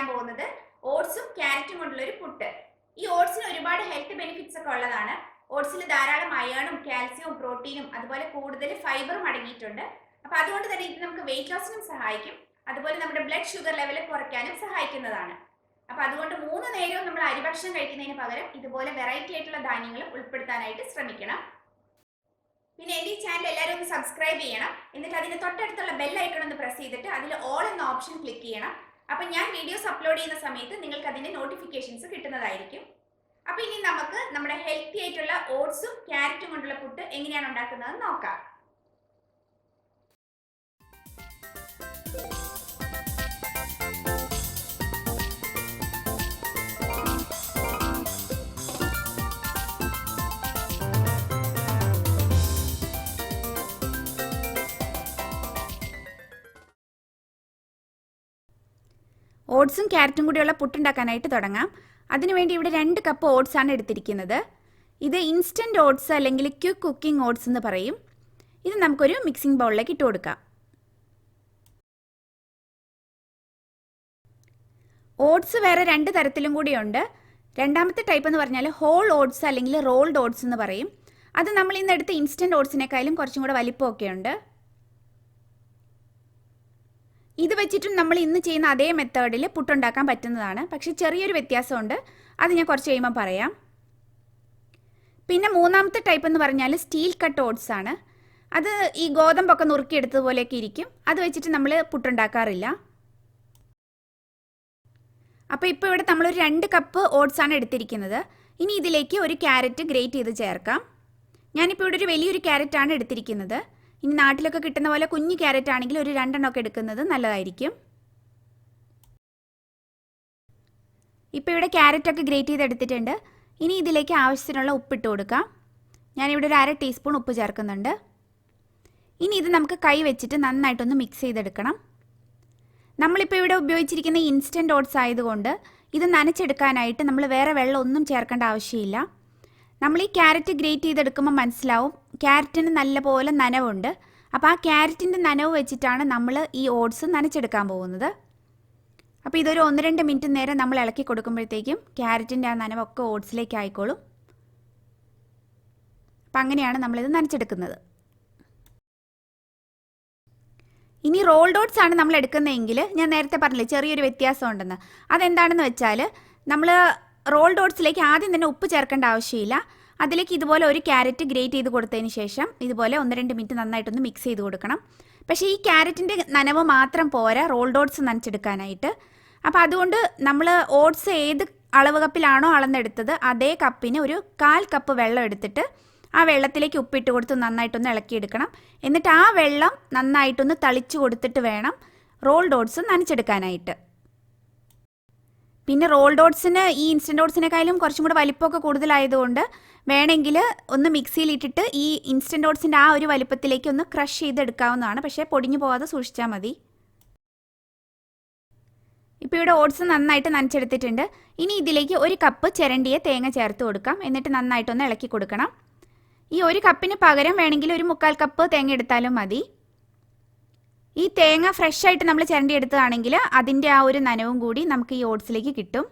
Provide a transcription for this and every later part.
ചെയ്യാൻ പോകുന്നത് ഓട്സും ക്യാരറ്റും കൊണ്ടുള്ള ഒരു പുട്ട്. ഈ ഓട്സിന് ഒരുപാട് ഹെൽത്ത് ബെനിഫിറ്റ്സ് ഒക്കെ ഉള്ളതാണ്. ഓട്സിൽ ധാരാളം അയണും കാൽസ്യവും പ്രോട്ടീനും അതുപോലെ കൂടുതൽ ഫൈബറും അടങ്ങിയിട്ടുണ്ട്. അപ്പൊ അതുകൊണ്ട് തന്നെ ഇത് നമുക്ക് വെയിറ്റ് ലോസിനും സഹായിക്കും, അതുപോലെ നമ്മുടെ ബ്ലഡ് ഷുഗർ ലെവൽ കുറയ്ക്കാനും സഹായിക്കുന്നതാണ്. അപ്പൊ അതുകൊണ്ട് 3 നേരവും നമ്മൾ അരിഭക്ഷണം കഴിക്കുന്നതിന് പകരം ഇതുപോലെ വെറൈറ്റി ആയിട്ടുള്ള ധാന്യങ്ങൾ ഉൾപ്പെടുത്താനായിട്ട് ശ്രമിക്കണം. പിന്നെ എൻ്റെ ഈ ചാനൽ എല്ലാവരും ഒന്ന് സബ്സ്ക്രൈബ് ചെയ്യണം. എന്നിട്ട് അതിന് തൊട്ടടുത്തുള്ള ബെൽ ഐക്കൺ ഒന്ന് പ്രസ് ചെയ്തിട്ട് അതിൽ ഓൾ എന്ന ഓപ്ഷൻ ക്ലിക്ക് ചെയ്യണം. അപ്പം ഞാൻ വീഡിയോസ് അപ്ലോഡ് ചെയ്യുന്ന സമയത്ത് നിങ്ങൾക്ക് അതിൻ്റെ നോട്ടിഫിക്കേഷൻസ് കിട്ടുന്നതായിരിക്കും. അപ്പോൾ ഇനി നമുക്ക് നമ്മുടെ ഹെൽത്തി ആയിട്ടുള്ള ഓട്സും ക്യാരറ്റും കൊണ്ടുള്ള പുട്ട് എങ്ങനെയാണ് ഉണ്ടാക്കുന്നത് നോക്കാം. ഓട്സും ക്യാരറ്റും കൂടിയുള്ള പുട്ടുണ്ടാക്കാനായിട്ട് തുടങ്ങാം. അതിനുവേണ്ടി ഇവിടെ 2 കപ്പ് ഓട്സ് ആണ് എടുത്തിരിക്കുന്നത്. ഇത് ഇൻസ്റ്റൻറ്റ് ഓട്സ് അല്ലെങ്കിൽ ക്വിക്ക് കുക്കിംഗ് ഓട്സ് എന്ന് പറയും. ഇത് നമുക്കൊരു മിക്സിംഗ് ബൗളിലേക്ക് ഇട്ട് കൊടുക്കാം. ഓട്സ് വേറെ 2 തരത്തിലും കൂടിയുണ്ട്. രണ്ടാമത്തെ ടൈപ്പ് എന്ന് പറഞ്ഞാൽ ഹോൾ ഓട്സ് അല്ലെങ്കിൽ റോൾഡ് ഓട്സ് എന്ന് പറയും. അത് നമ്മൾ ഇന്ന് എടുത്ത ഇൻസ്റ്റൻറ്റ് ഓട്സിനേക്കാളും കുറച്ചും കൂടെ വലിപ്പമൊക്കെ ഉണ്ട്. ഇത് വെച്ചിട്ടും നമ്മൾ ഇന്ന് ചെയ്യുന്ന അതേ മെത്തേഡിൽ പുട്ടുണ്ടാക്കാൻ പറ്റുന്നതാണ്. പക്ഷേ ചെറിയൊരു വ്യത്യാസമുണ്ട്, അത് ഞാൻ കുറച്ച് കഴിയുമ്പോൾ പറയാം. പിന്നെ മൂന്നാമത്തെ ടൈപ്പ് എന്ന് പറഞ്ഞാൽ സ്റ്റീൽ കട്ട് ഓട്സ് ആണ്. അത് ഈ ഗോതമ്പൊക്കെ നുറുക്കിയെടുത്തതുപോലെയൊക്കെ ഇരിക്കും. അത് വെച്ചിട്ട് നമ്മൾ പുട്ടുണ്ടാക്കാറില്ല. അപ്പോൾ ഇപ്പോൾ ഇവിടെ നമ്മളൊരു 2 കപ്പ് ഓട്സ് ആണ് എടുത്തിരിക്കുന്നത്. ഇനി ഇതിലേക്ക് ഒരു ക്യാരറ്റ് ഗ്രേറ്റ് ചെയ്ത് ചേർക്കാം. ഞാനിപ്പോൾ ഇവിടെ ഒരു വലിയൊരു ക്യാരറ്റാണ് എടുത്തിരിക്കുന്നത്. ഇനി നാട്ടിലൊക്കെ കിട്ടുന്ന പോലെ കുഞ്ഞു ക്യാരറ്റ് ആണെങ്കിൽ ഒരു 2 എണ്ണമൊക്കെ എടുക്കുന്നത് നല്ലതായിരിക്കും. ഇപ്പോൾ ഇവിടെ ക്യാരറ്റൊക്കെ ഗ്രേറ്റ് ചെയ്തെടുത്തിട്ടുണ്ട്. ഇനി ഇതിലേക്ക് ആവശ്യത്തിനുള്ള ഉപ്പിട്ട് കൊടുക്കാം. ഞാനിവിടെ ഒരു 1/2 ടീസ്പൂൺ ഉപ്പ് ചേർക്കുന്നുണ്ട്. ഇനി ഇത് നമുക്ക് കൈ വെച്ചിട്ട് നന്നായിട്ടൊന്ന് മിക്സ് ചെയ്തെടുക്കണം. നമ്മളിപ്പോൾ ഇവിടെ ഉപയോഗിച്ചിരിക്കുന്ന ഇൻസ്റ്റൻറ്റ് ഓട്സ് ആയതുകൊണ്ട് ഇത് നനച്ചെടുക്കാനായിട്ട് നമ്മൾ വേറെ വെള്ളം ഒന്നും ചേർക്കേണ്ട ആവശ്യമില്ല. നമ്മൾ ഈ ക്യാരറ്റ് ഗ്രേറ്റ് ചെയ്തെടുക്കുമ്പോൾ മനസ്സിലാവും ക്യാരറ്റിന് നല്ലപോലെ നനവുണ്ട്. അപ്പോൾ ആ ക്യാരറ്റിൻ്റെ നനവ് വെച്ചിട്ടാണ് നമ്മൾ ഈ ഓട്സ് നനച്ചെടുക്കാൻ പോകുന്നത്. അപ്പോൾ ഇതൊരു 1-2 മിനിറ്റ് നേരം നമ്മൾ ഇളക്കി കൊടുക്കുമ്പോഴത്തേക്കും ക്യാരറ്റിൻ്റെ ആ നനവൊക്കെ ഓട്സിലേക്ക് ആയിക്കോളും. അപ്പം അങ്ങനെയാണ് നമ്മളിത് നനച്ചെടുക്കുന്നത്. ഇനി റോൾഡ് ഓട്സ് ആണ് നമ്മൾ എടുക്കുന്നതെങ്കിൽ ഞാൻ നേരത്തെ പറഞ്ഞില്ലേ ചെറിയൊരു വ്യത്യാസം ഉണ്ടെന്ന്. അതെന്താണെന്ന് വെച്ചാൽ നമ്മൾ റോൾഡ് ഓട്സിലേക്ക് ആദ്യം തന്നെ ഉപ്പ് ചേർക്കേണ്ട ആവശ്യമില്ല. അതിലേക്ക് ഇതുപോലെ ഒരു ക്യാരറ്റ് ഗ്രേറ്റ് ചെയ്ത് കൊടുത്തതിന് ശേഷം ഇതുപോലെ 1-2 മിനിറ്റ് നന്നായിട്ടൊന്ന് മിക്സ് ചെയ്ത് കൊടുക്കണം. പക്ഷേ ഈ ക്യാരറ്റിൻ്റെ നനവ് മാത്രം പോരാ റോൾഡ് ഓട്സ് നനച്ചെടുക്കാനായിട്ട്. അപ്പോൾ അതുകൊണ്ട് നമ്മൾ ഓട്സ് ഏത് അളവ് കപ്പിലാണോ അളന്നെടുത്തത് അതേ കപ്പിന് ഒരു 1/4 കപ്പ് വെള്ളം എടുത്തിട്ട് ആ വെള്ളത്തിലേക്ക് ഉപ്പിട്ട് കൊടുത്ത് നന്നായിട്ടൊന്ന് ഇളക്കിയെടുക്കണം. എന്നിട്ട് ആ വെള്ളം നന്നായിട്ടൊന്ന് തളിച്ചു കൊടുത്തിട്ട് വേണം റോൾഡ് ഓട്സ് നനച്ചെടുക്കാനായിട്ട്. പിന്നെ റോൾഡ് ഓട്സിന് ഈ ഇൻസ്റ്റൻറ്റ് ഓട്സിനേക്കാളും കുറച്ചും കൂടെ വലിപ്പമൊക്കെ കൂടുതലായതുകൊണ്ട് വേണമെങ്കിൽ ഒന്ന് മിക്സിയിലിട്ടിട്ട് ഈ ഇൻസ്റ്റൻറ്റ് ഓട്സിൻ്റെ ആ ഒരു വലിപ്പത്തിലേക്ക് ഒന്ന് ക്രഷ് ചെയ്തെടുക്കാവുന്നതാണ്. പക്ഷേ പൊടിഞ്ഞു പോകാതെ സൂക്ഷിച്ചാൽ മതി. ഇപ്പോൾ ഇവിടെ ഓട്സ് നന്നായിട്ട് നനച്ചെടുത്തിട്ടുണ്ട്. ഇനി ഇതിലേക്ക് 1 കപ്പ് ചിരണ്ടിയ തേങ്ങ ചേർത്ത് കൊടുക്കാം. എന്നിട്ട് നന്നായിട്ടൊന്ന് ഇളക്കി കൊടുക്കണം. ഈ 1 കപ്പിന് പകരം വേണമെങ്കിൽ ഒരു 1/4 കപ്പ് തേങ്ങ എടുത്താലും മതി. ഈ തേങ്ങ ഫ്രഷ് ആയിട്ട് നമ്മൾ ചിരണ്ടി എടുത്തതാണെങ്കിൽ അതിൻ്റെ ആ ഒരു നനവും കൂടി നമുക്ക് ഈ ഓട്സിലേക്ക് കിട്ടും.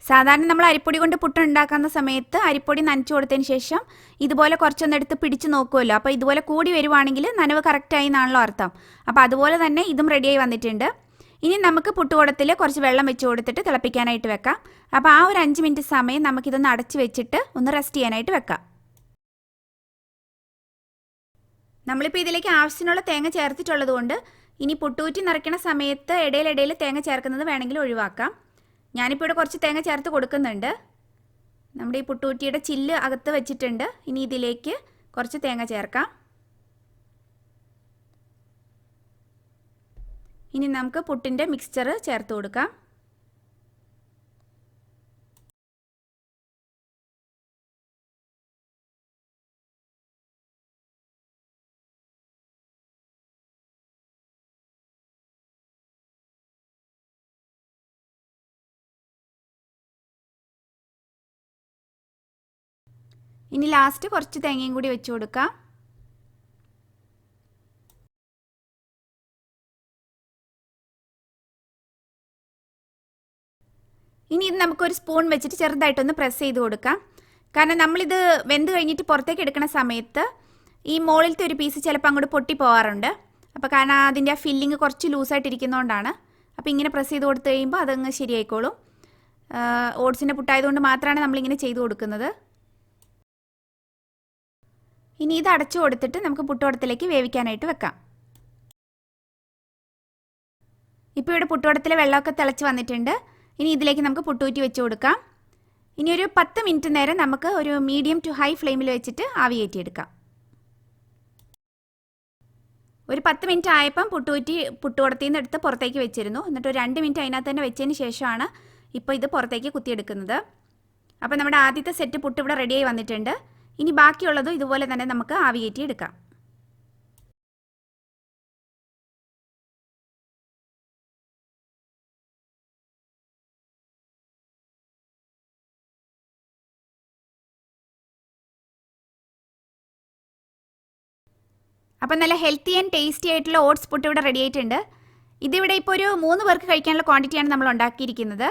സാധാരണ നമ്മൾ അരിപ്പൊടി കൊണ്ട് പുട്ടുണ്ടാക്കുന്ന സമയത്ത് അരിപ്പൊടി നനച്ചു കൊടുത്തതിന് ശേഷം ഇതുപോലെ കുറച്ചൊന്നെടുത്ത് പിടിച്ച് നോക്കുമല്ലോ. അപ്പോൾ ഇതുപോലെ കൂടി വരുവാണെങ്കിൽ നനവ് കറക്റ്റായി എന്നാണല്ലോ അർത്ഥം. അപ്പോൾ അതുപോലെ തന്നെ ഇതും റെഡിയായി വന്നിട്ടുണ്ട്. ഇനി നമുക്ക് പുട്ടുകുടത്തിൽ കുറച്ച് വെള്ളം വെച്ച് കൊടുത്തിട്ട് തിളപ്പിക്കാനായിട്ട് വെക്കാം. അപ്പോൾ ആ ഒരു 5 മിനിറ്റ് സമയം നമുക്കിതൊന്ന് അടച്ച് വെച്ചിട്ട് ഒന്ന് റെസ്റ്റ് ചെയ്യാനായിട്ട് വെക്കാം. നമ്മളിപ്പോൾ ഇതിലേക്ക് ആവശ്യത്തിനുള്ള തേങ്ങ ചേർത്തിട്ടുള്ളത് കൊണ്ട് ഇനി പുട്ടുകുറ്റി നിറയ്ക്കണ സമയത്ത് ഇടയിലിടയിൽ തേങ്ങ ചേർക്കുന്നത് വേണമെങ്കിൽ ഒഴിവാക്കാം. ഞാനിപ്പോൾ ഇവിടെ കുറച്ച് തേങ്ങ ചേർത്ത് കൊടുക്കുന്നുണ്ട്. നമ്മുടെ ഈ പുട്ടുകുറ്റിയുടെ ചില്ല് അകത്ത് വെച്ചിട്ടുണ്ട്. ഇനി ഇതിലേക്ക് കുറച്ച് തേങ്ങ ചേർക്കാം. ഇനി നമുക്ക് പുട്ടിൻ്റെ മിക്സ്ചർ ചേർത്ത് കൊടുക്കാം. ഇനി ലാസ്റ്റ് കുറച്ച് തേങ്ങയും കൂടി വെച്ച് കൊടുക്കാം. ഇനി ഇത് നമുക്കൊരു സ്പൂൺ വെച്ചിട്ട് ചെറുതായിട്ടൊന്ന് പ്രസ് ചെയ്ത് കൊടുക്കാം. കാരണം നമ്മളിത് വെന്ത് കഴിഞ്ഞിട്ട് പുറത്തേക്ക് എടുക്കുന്ന സമയത്ത് ഈ മുകളിലത്തെ ഒരു പീസ് ചിലപ്പോൾ അങ്ങോട്ട് പൊട്ടി പോകാറുണ്ട്. അപ്പോൾ കാരണം അതിൻ്റെ ആ ഫില്ലിങ് കുറച്ച് ലൂസായിട്ടിരിക്കുന്നതുകൊണ്ടാണ്. അപ്പോൾ ഇങ്ങനെ പ്രസ് ചെയ്ത് കൊടുത്തു കഴിയുമ്പോൾ അതങ്ങ് ശരിയായിക്കോളും. ഓട്സിൻ്റെ പുട്ടായതുകൊണ്ട് മാത്രമാണ് നമ്മളിങ്ങനെ ചെയ്ത് കൊടുക്കുന്നത്. ഇനി ഇത് അടച്ചു കൊടുത്തിട്ട് നമുക്ക് പുട്ടുകുടത്തിലേക്ക് വേവിക്കാനായിട്ട് വെക്കാം. ഇപ്പോൾ ഇവിടെ പുട്ടുകുടത്തിലെ വെള്ളമൊക്കെ തിളച്ച് വന്നിട്ടുണ്ട്. ഇനി ഇതിലേക്ക് നമുക്ക് പുട്ടൂറ്റി വെച്ച് കൊടുക്കാം. ഇനി ഒരു 10 മിനിറ്റ് നേരം നമുക്ക് ഒരു മീഡിയം ടു ഹൈ ഫ്ലെയിമിൽ വെച്ചിട്ട് ആവി കയറ്റിയെടുക്കാം. ഒരു 10 മിനിറ്റ് ആയപ്പം പുട്ടുകുടത്തിൽ നിന്ന് എടുത്ത് പുറത്തേക്ക് വെച്ചിരുന്നു. എന്നിട്ട് ഒരു 2 മിനിറ്റ് അതിനകത്ത് തന്നെ വെച്ചതിന് ശേഷമാണ് ഇപ്പോൾ ഇത് പുറത്തേക്ക് കുത്തിയെടുക്കുന്നത്. അപ്പോൾ നമ്മുടെ ആദ്യത്തെ സെറ്റ് പുട്ട് ഇവിടെ റെഡിയായി വന്നിട്ടുണ്ട്. ഇനി ബാക്കിയുള്ളതും ഇതുപോലെ തന്നെ നമുക്ക് ആവി കയറ്റിയെടുക്കാം. അപ്പം നല്ല ഹെൽത്തി ആൻഡ് ടേസ്റ്റി ആയിട്ടുള്ള ഓട്സ് പുട്ട് ഇവിടെ റെഡി ആയിട്ടുണ്ട്. ഇതിവിടെ ഇപ്പോൾ ഒരു 3 പേർക്ക് കഴിക്കാനുള്ള ക്വാണ്ടിറ്റിയാണ് നമ്മൾ ഉണ്ടാക്കിയിരിക്കുന്നത്.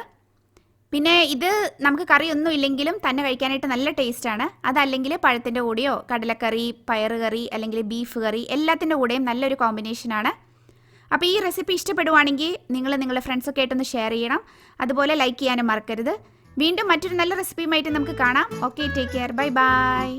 പിന്നെ ഇത് നമുക്ക് കറിയൊന്നും ഇല്ലെങ്കിലും തന്നെ കഴിക്കാനായിട്ട് നല്ല ടേസ്റ്റാണ്. അതല്ലെങ്കിൽ പഴത്തിൻ്റെ കൂടെയോ കടലക്കറി, പയറുകറി അല്ലെങ്കിൽ ബീഫ് കറി എല്ലാത്തിൻ്റെ കൂടെയും നല്ലൊരു കോമ്പിനേഷനാണ്. അപ്പോൾ ഈ റെസിപ്പി ഇഷ്ടപ്പെടുവാണെങ്കിൽ നിങ്ങൾ നിങ്ങളുടെ ഫ്രണ്ട്സൊക്കെ ആയിട്ടൊന്ന് ഷെയർ ചെയ്യണം. അതുപോലെ ലൈക്ക് ചെയ്യാനും മറക്കരുത്. വീണ്ടും മറ്റൊരു നല്ല റെസിപ്പിയുമായിട്ട് നമുക്ക് കാണാം. Okay, take care, bye bye.